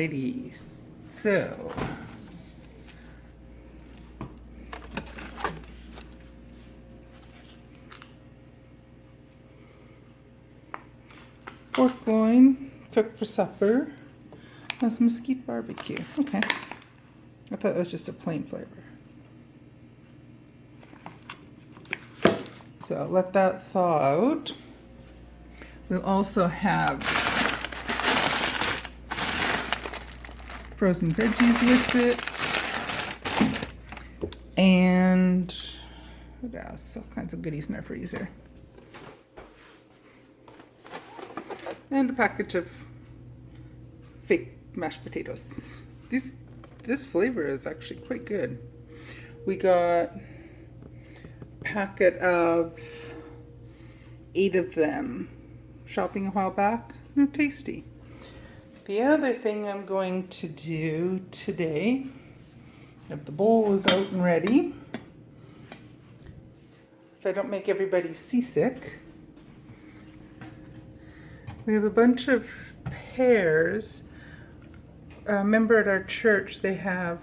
Alrighty, so pork loin cooked for supper. That's mesquite barbecue. Okay, I thought that was just a plain flavor. So let that thaw out. We'll also have frozen veggies with it. And what else? All kinds of goodies in our freezer. And a package of fake mashed potatoes. This flavor is actually quite good. We got a packet of 8 of them shopping a while back. They're tasty. The other thing I'm going to do today, if the bowl is out and ready, if I don't make everybody seasick, we have a bunch of pears. A member at our church, they have,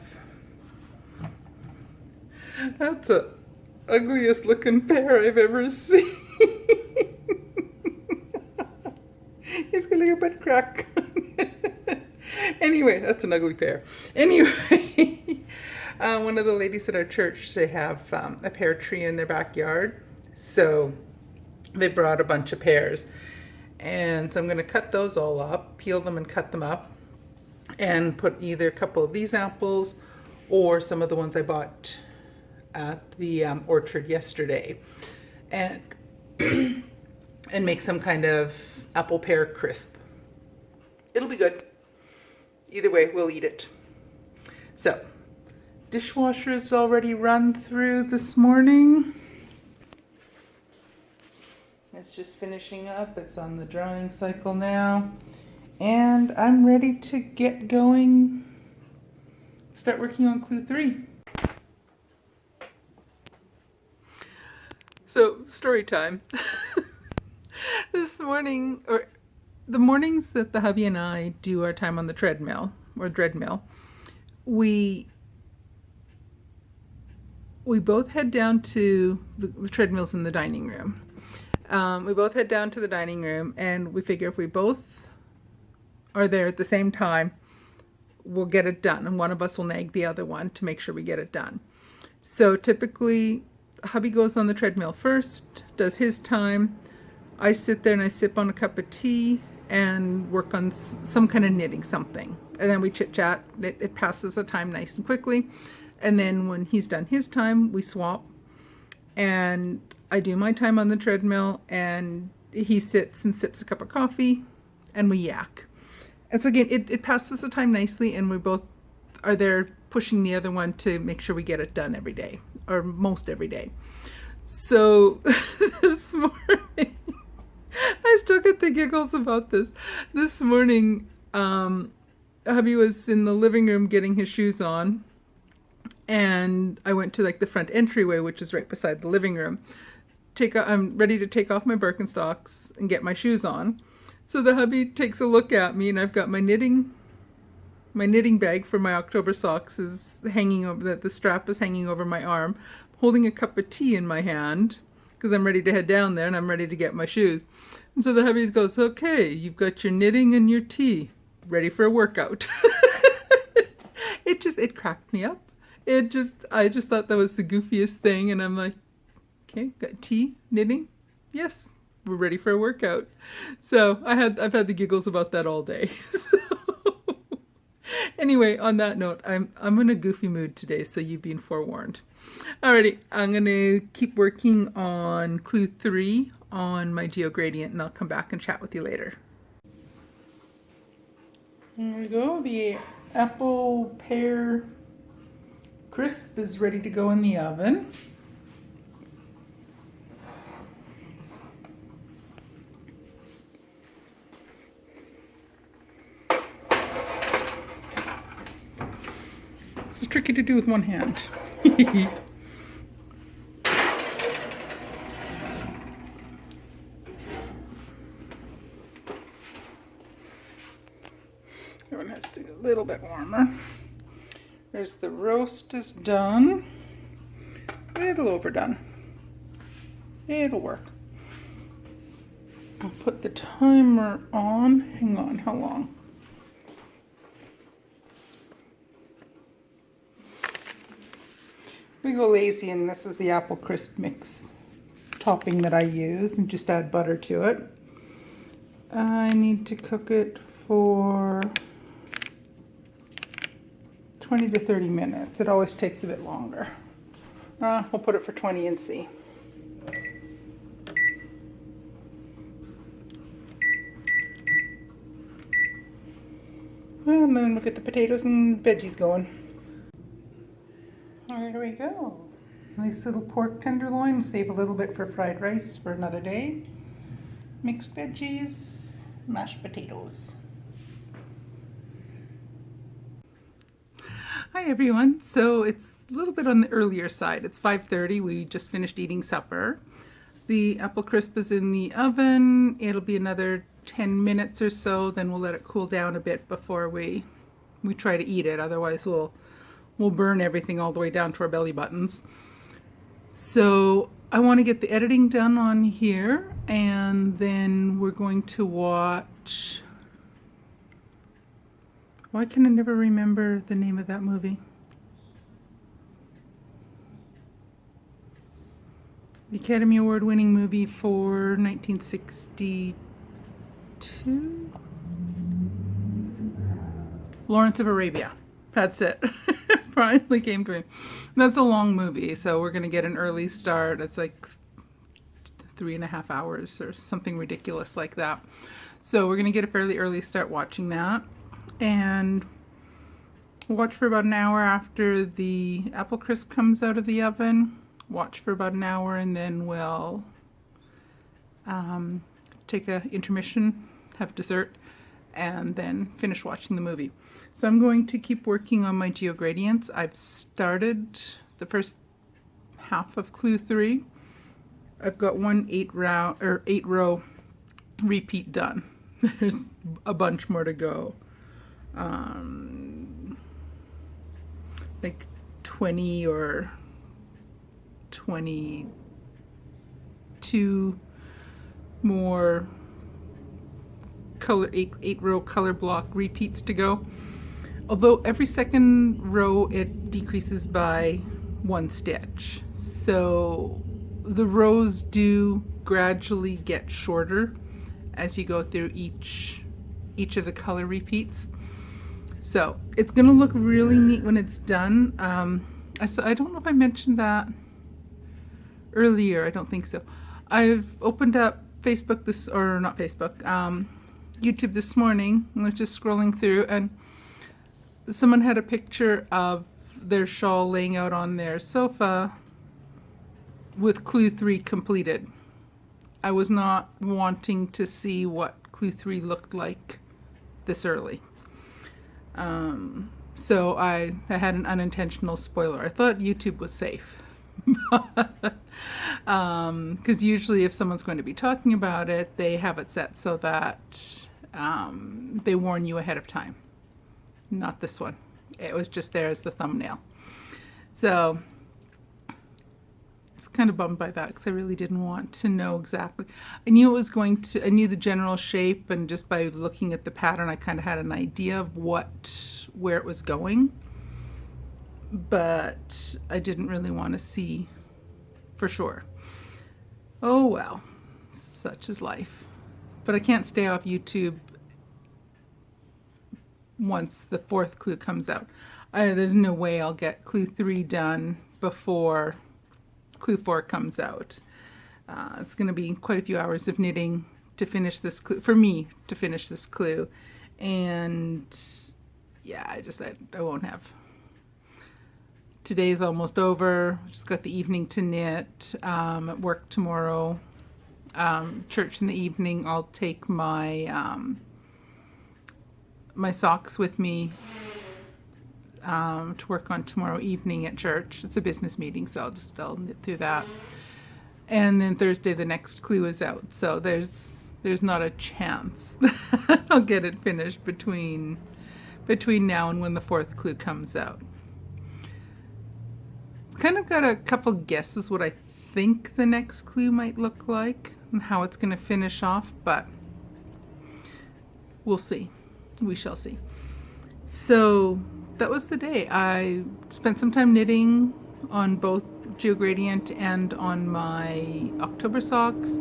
that's the ugliest looking pear I've ever seen. It's got like a butt crack. Anyway, that's an ugly pear. Anyway, one of the ladies at our church, they have a pear tree in their backyard. So they brought a bunch of pears. And so I'm going to cut those all up, peel them and cut them up, and put either a couple of these apples or some of the ones I bought at the orchard yesterday, and and make some kind of apple pear crisp. It'll be good. Either way, we'll eat it. So, dishwasher is already run through this morning. It's just finishing up. It's on the drying cycle now. And I'm ready to get going. Start working on clue 3. So, story time. This morning, or the mornings that the hubby and I do our time on the treadmill, or treadmill, we both head down to the treadmills in the dining room. We both head down to the dining room, and we figure if we both are there at the same time, we'll get it done, and one of us will nag the other one to make sure we get it done. So typically, hubby goes on the treadmill first, does his time. I sit there and I sip on a cup of tea and work on some kind of knitting something. And then we chit-chat. It passes the time nice and quickly. And then when he's done his time, we swap. And I do my time on the treadmill, and he sits and sips a cup of coffee, and we yak. And so again, it passes the time nicely, and we both are there pushing the other one to make sure we get it done every day, or most every day. So this morning, I still get the giggles about this. This morning, hubby was in the living room getting his shoes on, and I went to like the front entryway, which is right beside the living room. I'm ready to take off my Birkenstocks and get my shoes on. So the hubby takes a look at me, and I've got my knitting bag for my October socks is hanging over, the strap is hanging over my arm, holding a cup of tea in my hand because I'm ready to head down there and I'm ready to get my shoes. And so the hubby goes, okay, you've got your knitting and your tea, ready for a workout. It cracked me up. I just thought that was the goofiest thing, and I'm like, okay, got tea, knitting, yes, we're ready for a workout. So I've had the giggles about that all day. So anyway, on that note, I'm in a goofy mood today, so you've been forewarned. Alrighty, I'm gonna keep working on clue 3 on my geogradient, and I'll come back and chat with you later. There we go. The apple pear crisp is ready to go in the oven. This is tricky to do with one hand. Everyone has to little bit warmer. There's the roast is done. A little overdone. It'll work. I'll put the timer on. Hang on, how long? We go lazy, and this is the apple crisp mix topping that I use, and just add butter to it. I need to cook it for 20 to 30 minutes. It always takes a bit longer. We'll put it for 20 and see. And then we'll get the potatoes and veggies going. There we go. Nice little pork tenderloin. Save a little bit for fried rice for another day. Mixed veggies, mashed potatoes. Hi everyone. So it's a little bit on the earlier side. It's 5:30. We just finished eating supper. The apple crisp is in the oven. It'll be another 10 minutes or so. Then we'll let it cool down a bit before we try to eat it. Otherwise we'll burn everything all the way down to our belly buttons. So I want to get the editing done on here, and then we're going to watch... Why can I never remember the name of that movie? The Academy Award winning movie for 1962? Lawrence of Arabia. That's it. Finally came to me. That's a long movie, so we're going to get an early start. It's like 3.5 hours or something ridiculous like that. So we're going to get a fairly early start watching that. And we'll watch for about an hour after the apple crisp comes out of the oven. Watch for about an hour, and then we'll take a intermission, have dessert, and then finish watching the movie. So I'm going to keep working on my geogradients. I've started the first half of clue 3. I've got one 8-row repeat done. There's a bunch more to go. Like 20 or 22 more color 8-row color block repeats to go. Although every second row it decreases by 1 stitch. So the rows do gradually get shorter as you go through each of the color repeats. So it's going to look really neat when it's done. I don't know if I mentioned that earlier. I don't think so. I've opened up YouTube this morning. I was just scrolling through, and someone had a picture of their shawl laying out on their sofa with clue 3 completed. I was not wanting to see what clue 3 looked like this early. So I had an unintentional spoiler. I thought YouTube was safe. Because usually if someone's going to be talking about it, they have it set so that they warn you ahead of time. Not this one. It was just there as the thumbnail. So I was kind of bummed by that, because I really didn't want to know exactly. I knew I knew the general shape, and just by looking at the pattern I kind of had an idea of where it was going. But I didn't really want to see for sure. Oh well, such is life. But I can't stay off YouTube once the 4th clue comes out. There's no way I'll get clue 3 done before clue 4 comes out. It's going to be quite a few hours of knitting to finish this clue, for me to finish this clue. And yeah, I won't have. Today's almost over. Just got the evening to knit. At work tomorrow. Church in the evening. I'll take my my socks with me to work on tomorrow evening at church. It's a business meeting, so I'll knit through that. And then Thursday the next clue is out. So there's not a chance that I'll get it finished between between now and when the fourth clue comes out. Kind of got a couple guesses what I think the next clue might look like and how it's going to finish off, but we'll see. We shall see. So that was the day. I spent some time knitting on both GeoGradient and on my October socks.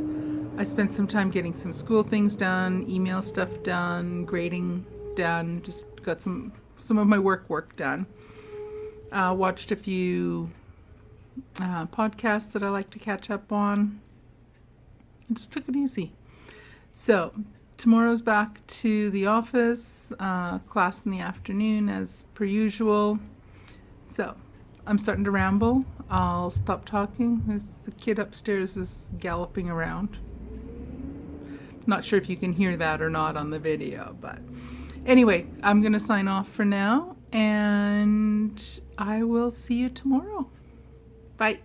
I spent some time getting some school things done, email stuff done, grading done, just got some of my work done. Watched a few podcasts that I like to catch up on. I just took it easy. So tomorrow's back to the office, class in the afternoon as per usual. So I'm starting to ramble. I'll stop talking as the kid upstairs is galloping around. Not sure if you can hear that or not on the video, but anyway, I'm going to sign off for now, and I will see you tomorrow. Bye.